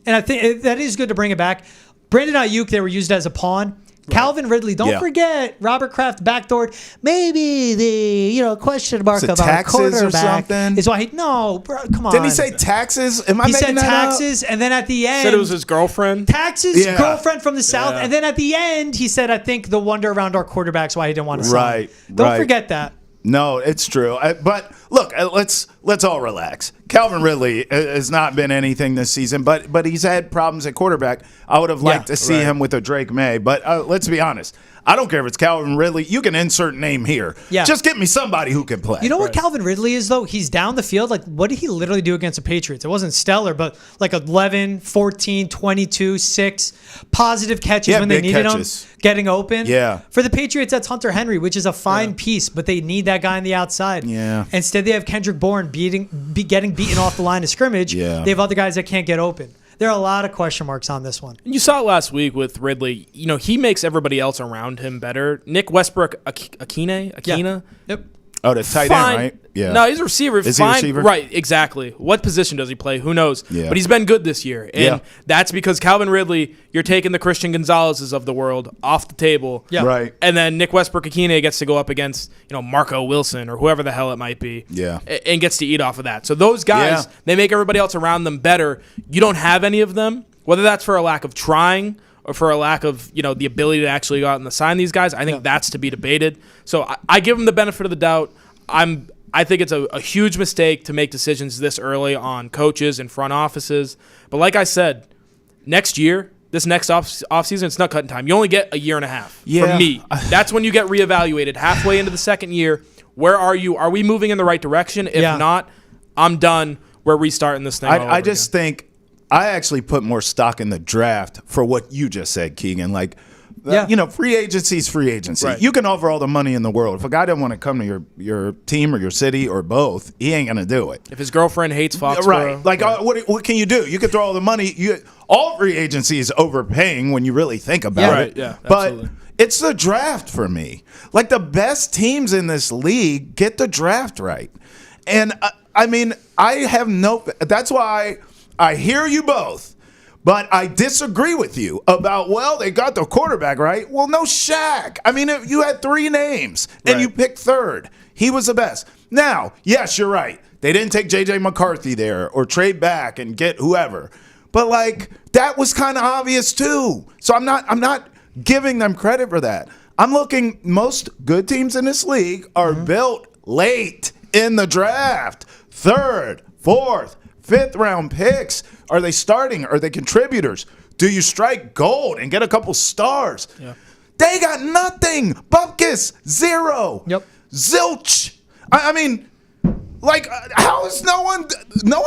and I think that is good to bring it back. Brandon Ayuk, they were used as a pawn. Calvin Ridley, don't forget, Robert Kraft backdoored maybe the question mark about taxes quarterback or something. Is why come on. Didn't he say taxes? Am I he making said that taxes, and then at the end said it was his girlfriend. Taxes, girlfriend from the South, and then at the end he said, I think the wonder around our quarterback's why he didn't want to sign. Don't forget that. No, it's true. But look, let's all relax. Calvin Ridley has not been anything this season, but he's had problems at quarterback. I would have liked to see him with a Drake May, but let's be honest. I don't care if it's Calvin Ridley. You can insert name here. Yeah. Just get me somebody who can play. You know what Calvin Ridley is, though? He's down the field. Like, what did he literally do against the Patriots? It wasn't stellar, but like 11, 14, 22, 6 positive catches when they needed him, getting open. Yeah. For the Patriots, that's Hunter Henry, which is a fine piece, but they need that guy on the outside. Yeah. Instead, they have Kendrick Bourne getting beaten off the line of scrimmage. Yeah. They have other guys that can't get open. There are a lot of question marks on this one. You saw it last week with Ridley. You know, he makes everybody else around him better. Nick Westbrook, Akina? Yeah. Yep. Oh, the tight end, right? Yeah. No, he's a receiver. Is he a receiver? Right, exactly. What position does he play? Who knows? Yeah. But he's been good this year. And that's because Calvin Ridley, you're taking the Christian Gonzalez's of the world off the table. Yeah. Right. And then Nick Westbrook Akina gets to go up against, Marco Wilson or whoever the hell it might be. Yeah. And gets to eat off of that. So those guys, they make everybody else around them better. You don't have any of them, whether that's for a lack of trying or for a lack of, the ability to actually go out and sign these guys. I think that's to be debated. So I give them the benefit of the doubt. I think it's a huge mistake to make decisions this early on coaches and front offices. But like I said, next year, this next offseason, it's not cutting time. You only get a year and a half from me. That's when you get reevaluated. Halfway into the second year, where are you? Are we moving in the right direction? If not, I'm done. We're restarting this thing. I just think I actually put more stock in the draft for what you just said, Keagan. Like, free agency is free agency. Right. You can offer all the money in the world. If a guy doesn't want to come to your team or your city or both, he ain't going to do it. If his girlfriend hates Foxboro. Right. Like, what can you do? You can throw all the money. All free agency is overpaying when you really think about it. Yeah, but absolutely. It's the draft for me. Like, the best teams in this league get the draft right. And, that's why I hear you both. But I disagree with you about, they got the quarterback right. Well, no Shaq. I mean, you had 3 names, and you picked third. He was the best. Now, yes, you're right. They didn't take J.J. McCarthy there or trade back and get whoever. But, that was kind of obvious, too. So I'm not giving them credit for that. I'm looking, most good teams in this league are built late in the draft. 3rd, 4th, 5th round picks. Are they starting? Are they contributors? Do you strike gold and get a couple stars? Yeah. They got nothing. Bupkis, 0. Yep. Zilch. How is no one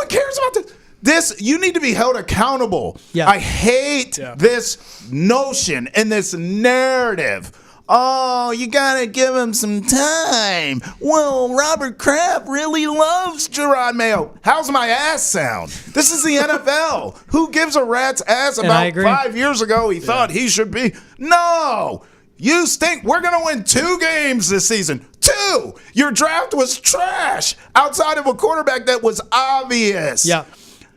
cares about this? You need to be held accountable. Yeah. I hate this notion and this narrative. Oh, you got to give him some time. Well, Robert Kraft really loves Gerard Mayo. How's my ass sound? This is the NFL. Who gives a rat's ass? About 5 years ago, he thought he should be. No. You stink. We're going to win 2 games this season. 2. Your draft was trash outside of a quarterback that was obvious. Yeah.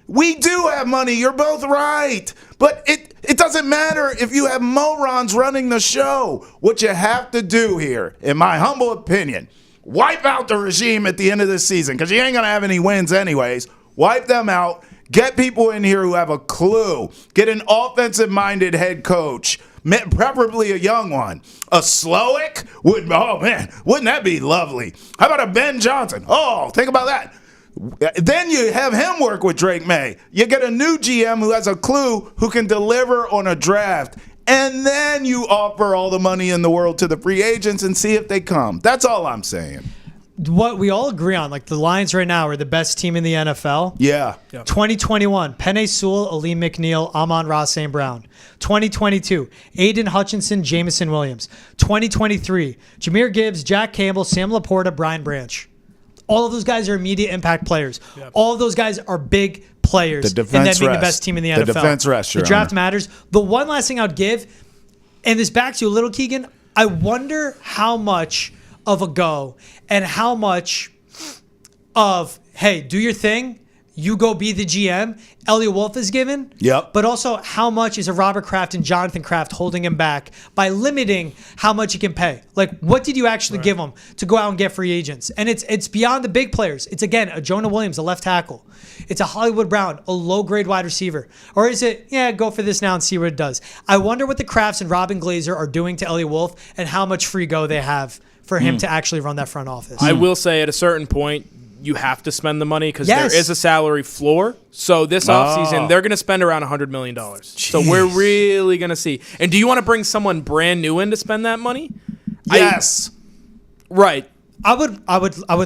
We do have money. You're both right. But it doesn't matter if you have morons running the show. What you have to do here, in my humble opinion, wipe out the regime at the end of the season because you ain't going to have any wins anyways. Wipe them out. Get people in here who have a clue. Get an offensive-minded head coach, preferably a young one. A Slowick? Wouldn't that be lovely? How about a Ben Johnson? Oh, think about that. Then you have him work with Drake May. You get a new GM who has a clue who can deliver on a draft. And then you offer all the money in the world to the free agents and see if they come. That's all I'm saying. What we all agree on, the Lions right now are the best team in the NFL. Yeah. 2021, Penei Sewell, Aleem McNeil, Amon-Ra St. Brown. 2022, Aiden Hutchinson, Jamison Williams. 2023, Jahmyr Gibbs, Jack Campbell, Sam Laporta, Brian Branch. All of those guys are immediate impact players. Yep. All of those guys are big players. The defense being the best team in the NFL. The defense rest, the draft matters. The one last thing I'd give, and this back to you a little, Keagan, I wonder how much of a go and how much of, hey, do your thing, you go be the GM, Elliot Wolf is given. Yep. But also, how much is a Robert Kraft and Jonathan Kraft holding him back by limiting how much he can pay? What did you actually give him to go out and get free agents? And it's beyond the big players. It's, again, a Jonah Williams, a left tackle. It's a Hollywood Brown, a low-grade wide receiver. Or is it, go for this now and see what it does? I wonder what the Krafts and Robin Glazer are doing to Elliot Wolf and how much free go they have for him to actually run that front office. I will say at a certain point, you have to spend the money because there is a salary floor. So this offseason, they're going to spend around $100 million. Jeez. So we're really going to see. And do you want to bring someone brand new in to spend that money? Yes. Right. I would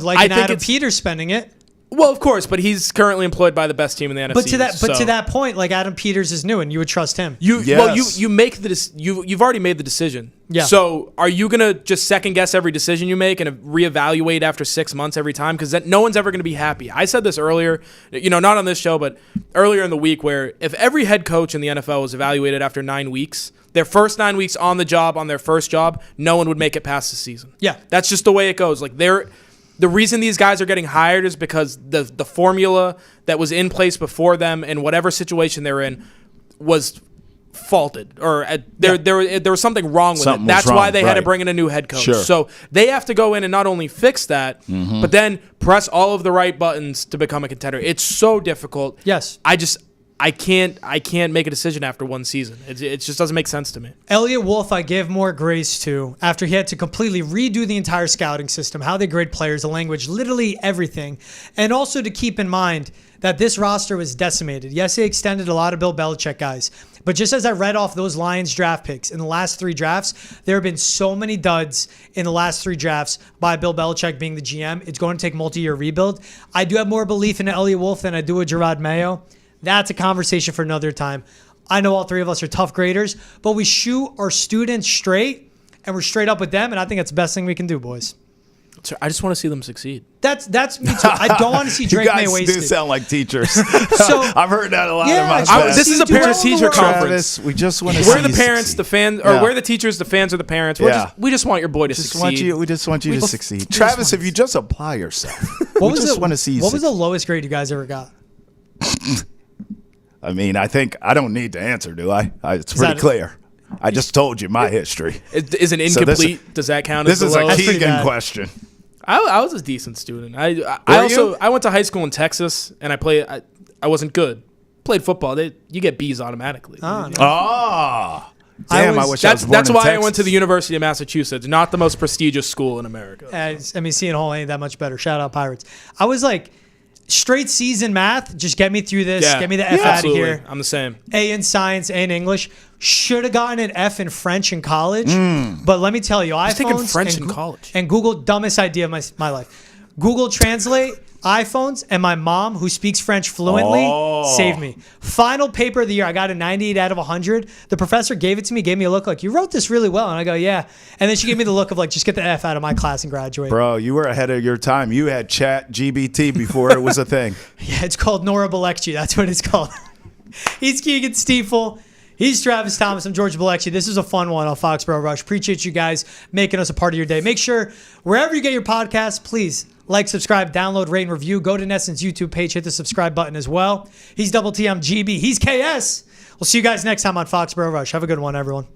like an Adam Peters spending it. Well, of course, but he's currently employed by the best team in the NFC. But to that point, Adam Peters is new, and you would trust him. You've already made the decision. Yeah. So are you gonna just second guess every decision you make and reevaluate after 6 months every time? Because no one's ever gonna be happy. I said this earlier, not on this show, but earlier in the week, where if every head coach in the NFL was evaluated after 9 weeks, their first 9 weeks on the job, on their first job, no one would make it past the season. Yeah. That's just the way it goes. The reason these guys are getting hired is because the formula that was in place before them and whatever situation they're in was faulted, or there was something wrong with it. That's why they had to bring in a new head coach. Sure. So they have to go in and not only fix that, but then press all of the right buttons to become a contender. It's so difficult. Yes. I can't make a decision after one season. It just doesn't make sense to me. Elliot Wolf, I give more grace to after he had to completely redo the entire scouting system, how they grade players, the language, literally everything. And also to keep in mind that this roster was decimated. Yes, they extended a lot of Bill Belichick guys. But just as I read off those Lions draft picks in the last 3 drafts, there have been so many duds in the last 3 drafts by Bill Belichick being the GM. It's going to take multi-year rebuild. I do have more belief in Elliot Wolf than I do with Gerard Mayo. That's a conversation for another time. I know all 3 of us are tough graders, but we shoot our students straight, and we're straight up with them, and I think that's the best thing we can do, boys. I just want to see them succeed. That's me too. I don't want to see Drake May wasted. You guys do sound like teachers. So I've heard that a lot in my so past. This is a parent-teacher conference. Travis, we just want to see We're the you parents, succeed. the fans, or we're the teachers, the fans are the parents. We just want your boy to succeed. We just want you to succeed. Travis, if you just apply yourself, we just want to see you What was succeed. the lowest grade you guys ever got? I mean, I think I don't need to answer, do I? It's pretty clear. I just told you my history. Is an incomplete? Does that count as this the is a lowest? Keagan question. I was a decent student. I went to high school in Texas, and I wasn't good. Played football. You get B's automatically. Damn, I wish I was born That's in why Texas. I went to the University of Massachusetts, not the most prestigious school in America. I mean, Seton Hall ain't that much better. Shout out Pirates. I was like, straight C's in math. Just get me through this. Get me the F out of here. I'm the same. A in science, A in English. Should have gotten an F in French in college. But let me tell you, I was taking iPhones French and in college. And Google, dumbest idea of my life. Google Translate, iPhones, and my mom, who speaks French fluently, saved me. Final paper of the year, I got a 98 out of 100. The professor gave it to me, gave me a look like, you wrote this really well. And I go, yeah. And then she gave me the look of like, just get the F out of my class and graduate. Bro, you were ahead of your time. You had Chat GBT before it was a thing. Yeah, it's called Nora Balekji. That's what it's called. He's Keagan Stiefel. He's Travis Thomas. I'm George Balekji. This is a fun one on Foxboro Rush. Appreciate you guys making us a part of your day. Make sure wherever you get your podcasts, please like, subscribe, download, rate, and review. Go to NESN's YouTube page. Hit the subscribe button as well. He's Double T. I'm GB. He's KS. We'll see you guys next time on Foxboro Rush. Have a good one, everyone.